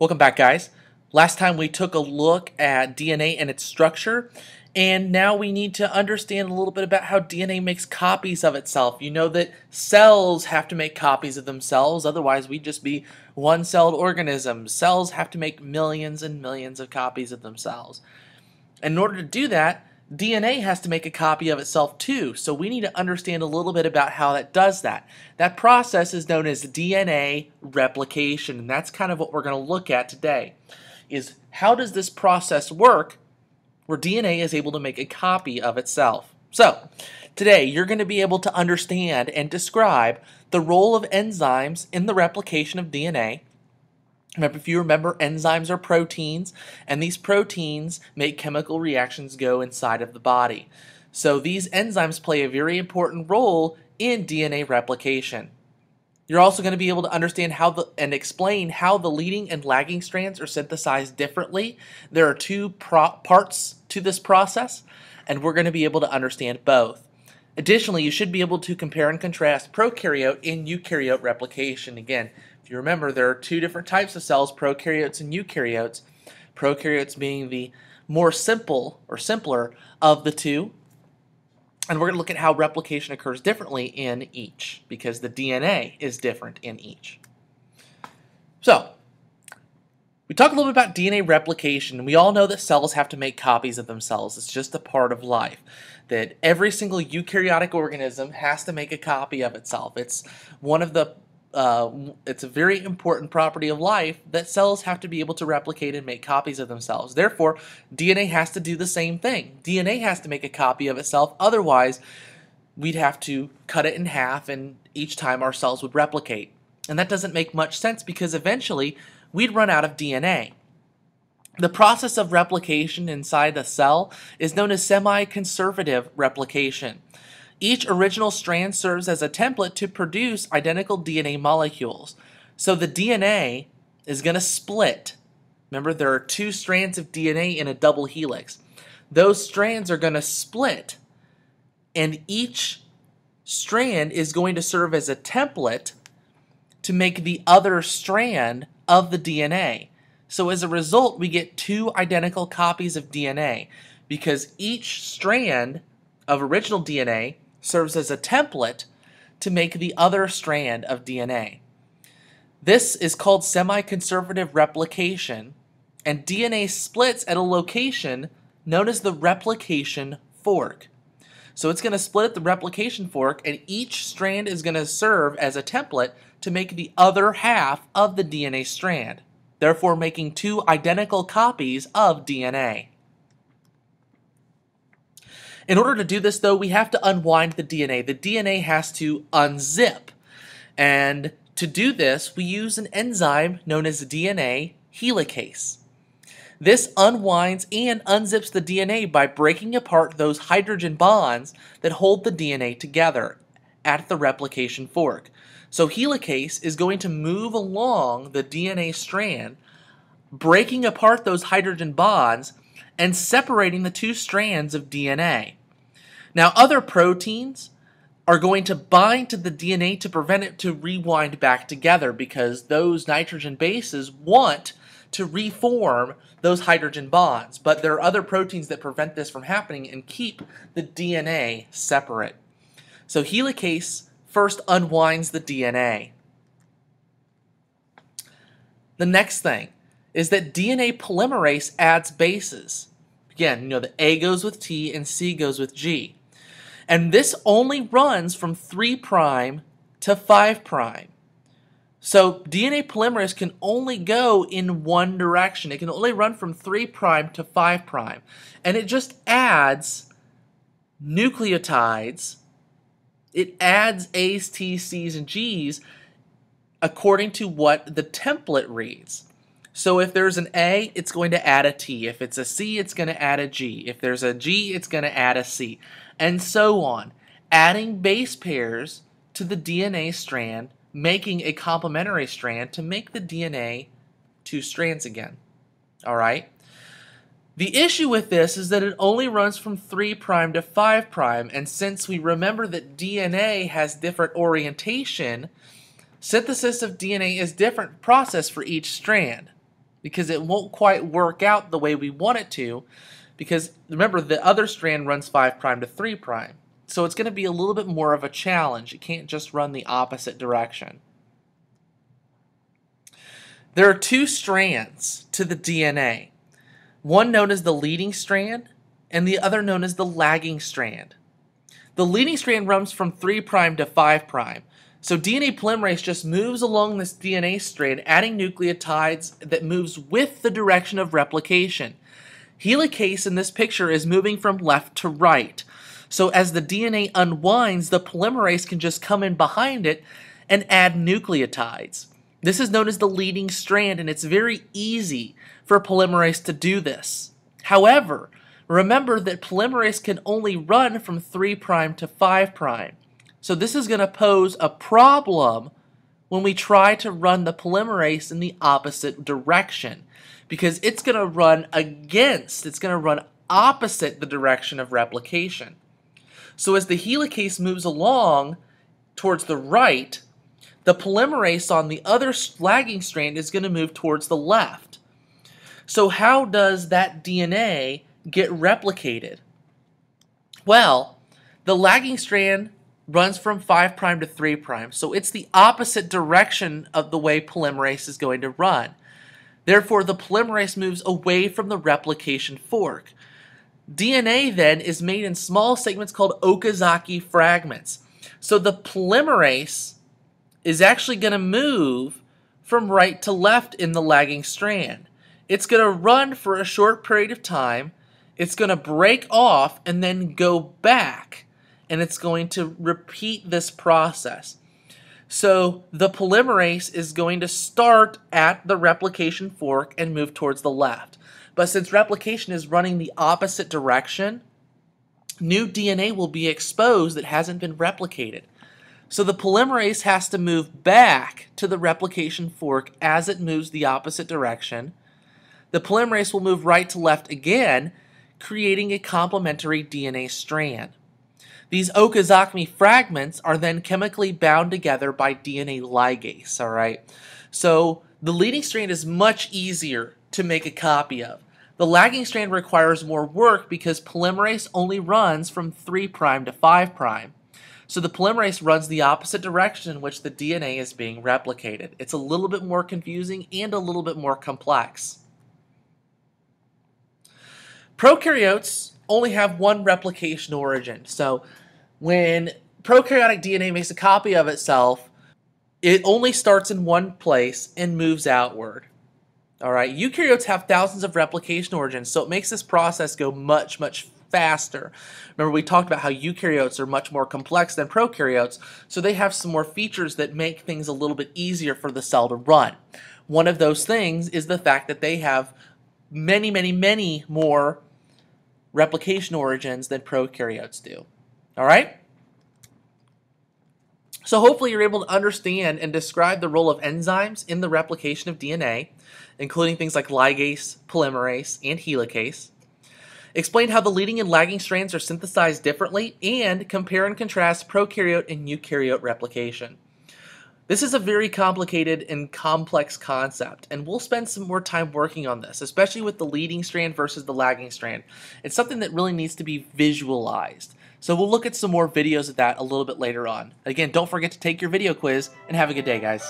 Welcome back, guys. Last time we took a look at DNA and its structure, and now we need to understand a little bit about how DNA makes copies of itself. You know that cells have to make copies of themselves, otherwise we'd just be one-celled organisms. Cells have to make millions and millions of copies of themselves. And in order to do that, DNA has to make a copy of itself too, so we need to understand a little bit about how that does that. That process is known as DNA replication, and that's kind of what we're going to look at today, is how does this process work where DNA is able to make a copy of itself. So, today you're going to be able to understand and describe the role of enzymes in the replication of DNA. If you remember, enzymes are proteins, and these proteins make chemical reactions go inside of the body. So these enzymes play a very important role in DNA replication. You're also going to be able to understand and explain how the leading and lagging strands are synthesized differently. There are two parts to this process, and we're going to be able to understand both. Additionally, you should be able to compare and contrast prokaryote and eukaryote replication. Again, if you remember, there are two different types of cells, prokaryotes and eukaryotes. Prokaryotes being the more simple or simpler of the two. And we're going to look at how replication occurs differently in each, because the DNA is different in each. So, we talk a little bit about DNA replication. We all know that cells have to make copies of themselves. It's just a part of life. That every single eukaryotic organism has to make a copy of itself. It's one of the it's a very important property of life that cells have to be able to replicate and make copies of themselves. Therefore, DNA has to do the same thing. DNA has to make a copy of itself, otherwise we'd have to cut it in half and each time our cells would replicate. And that doesn't make much sense because eventually we'd run out of DNA. The process of replication inside a cell is known as semi-conservative replication. Each original strand serves as a template to produce identical DNA molecules. So the DNA is going to split. Remember, there are two strands of DNA in a double helix. Those strands are going to split, and each strand is going to serve as a template to make the other strand of the DNA. So as a result, we get two identical copies of DNA because each strand of original DNA serves as a template to make the other strand of DNA. This is called semi-conservative replication, and DNA splits at a location known as the replication fork. So it's going to split at the replication fork, and each strand is going to serve as a template to make the other half of the DNA strand, therefore making two identical copies of DNA. In order to do this, though, we have to unwind the DNA. The DNA has to unzip. And to do this, we use an enzyme known as DNA helicase. This unwinds and unzips the DNA by breaking apart those hydrogen bonds that hold the DNA together at the replication fork. So helicase is going to move along the DNA strand, breaking apart those hydrogen bonds and separating the two strands of DNA. Now, other proteins are going to bind to the DNA to prevent it to rewind back together because those nitrogen bases want to reform those hydrogen bonds. But there are other proteins that prevent this from happening and keep the DNA separate. So helicase first unwinds the DNA. The next thing is that DNA polymerase adds bases. Again, you know, the A goes with T and C goes with G. And this only runs from 3' to 5'. So DNA polymerase can only go in one direction. It can only run from 3' to 5'. And it just adds nucleotides. It adds A's, T's, C's, and G's according to what the template reads. So if there's an A, it's going to add a T. If it's a C, it's going to add a G. If there's a G, it's going to add a C. And so on. Adding base pairs to the DNA strand, making a complementary strand to make the DNA two strands again. Alright? The issue with this is that it only runs from 3' to 5', and since we remember that DNA has different orientation, synthesis of DNA is a different process for each strand. because it won't quite work out the way we want it to, because remember the other strand runs 5' to 3'. So it's going to be a little bit more of a challenge. It can't just run the opposite direction. There are two strands to the DNA, one known as the leading strand and the other known as the lagging strand. The leading strand runs from 3' to 5'. So DNA polymerase just moves along this DNA strand, adding nucleotides that moves with the direction of replication. Helicase in this picture is moving from left to right. So as the DNA unwinds, the polymerase can just come in behind it and add nucleotides. This is known as the leading strand, and it's very easy for polymerase to do this. However, remember that polymerase can only run from 3' to 5'. So this is going to pose a problem when we try to run the polymerase in the opposite direction, because it's going to run opposite the direction of replication. So as the helicase moves along towards the right, the polymerase on the other lagging strand is going to move towards the left. So how does that DNA get replicated? Well, the lagging strand runs from 5' to 3', so it's the opposite direction of the way polymerase is going to run. Therefore, the polymerase moves away from the replication fork. DNA then is made in small segments called Okazaki fragments. So the polymerase is actually going to move from right to left in the lagging strand. It's going to run for a short period of time, it's going to break off and then go back, and it's going to repeat this process. So the polymerase is going to start at the replication fork and move towards the left. But since replication is running the opposite direction, new DNA will be exposed that hasn't been replicated. So the polymerase has to move back to the replication fork as it moves the opposite direction. The polymerase will move right to left again, creating a complementary DNA strand. These Okazaki fragments are then chemically bound together by DNA ligase, all right? So the leading strand is much easier to make a copy of. The lagging strand requires more work because polymerase only runs from 3' to 5'. So the polymerase runs the opposite direction in which the DNA is being replicated. It's a little bit more confusing and a little bit more complex. Prokaryotes only have one replication origin. So when prokaryotic DNA makes a copy of itself, it only starts in one place and moves outward. All right, eukaryotes have thousands of replication origins, so it makes this process go much, much faster. Remember, we talked about how eukaryotes are much more complex than prokaryotes, so they have some more features that make things a little bit easier for the cell to run. One of those things is the fact that they have many, many, many more replication origins than prokaryotes do. All right? So hopefully you're able to understand and describe the role of enzymes in the replication of DNA, including things like ligase, polymerase, and helicase. Explain how the leading and lagging strands are synthesized differently, and compare and contrast prokaryote and eukaryote replication. This is a very complicated and complex concept, and we'll spend some more time working on this, especially with the leading strand versus the lagging strand. It's something that really needs to be visualized. So we'll look at some more videos of that a little bit later on. Again, don't forget to take your video quiz, and have a good day, guys.